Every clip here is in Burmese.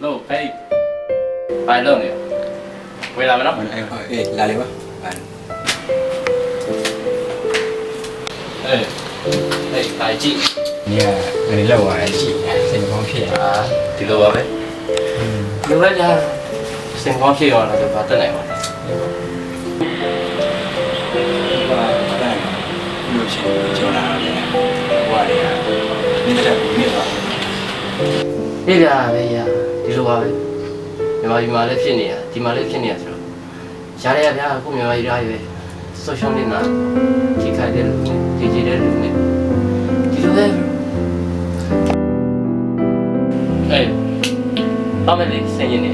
လို့ဟဲ့ဘိုင်လုံးနေဝယ်လာမနော်အေးလာလေပါဟဲ့တိုင်ကြည့်你看你老玩机，谁放屁？ဒီလိုပါပဲဒီလိုပဲကြာစင်ကောင်းဖြစ်ရောလားတော့တက်နိုင်ပါလား有钱就拿来，我的呀，你在不明白？အေးဗျာပဲရဒီလိုပါပဲမြန်မာပြည်မှာလည်းဖြစ်နေရဒီမှာလည်းဖြစ်နေရဆိုတော့ရှားရရဗျာကိုမြန်မာပြည်သားရွယ်ဆိုရှယ်မီဒီယာထိခိုက်တဲ့လူနဲ့ကြီးကြီးတဲ့လူနဲ့ဒီလိုပဲပါမယ်လေဆင်းရင်နေ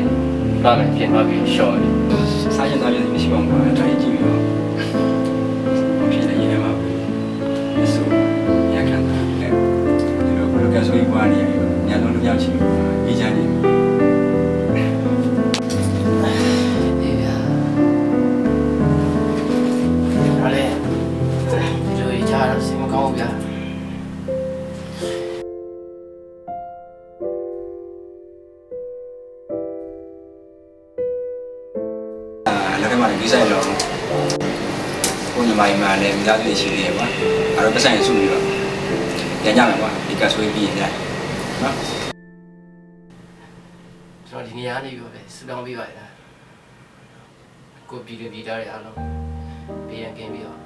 ပါမယ်ပြင်သွားပြီးရှော့တယ်啥人那边没希望过，他已经有，我平时一天嘛，也是，也看他，如果该说一关的，人家都要去，一家人。အေးဗျာဟာလေဒီလိုကြားတော့စိတ်မကောင်းဘူးဗျာ那干嘛你比赛了？我你妈一妈的，没啥对起的吧？俺说不上也属于了，人家了吧？你该说一比人家，啊？ကျွန်တော်ဒီနေရာနေပြီးပဲစူတောင်းပေးပါရတာကိုပြည်သူပြည်သားတွေအားလုံးပေးရန်ကင်းပြီးတော့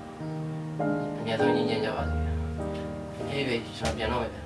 အများဆုံးညီညွတ်ကြပါစေအေးပဲကျွန်တော်ပြန်တော့မယ်ဗျာ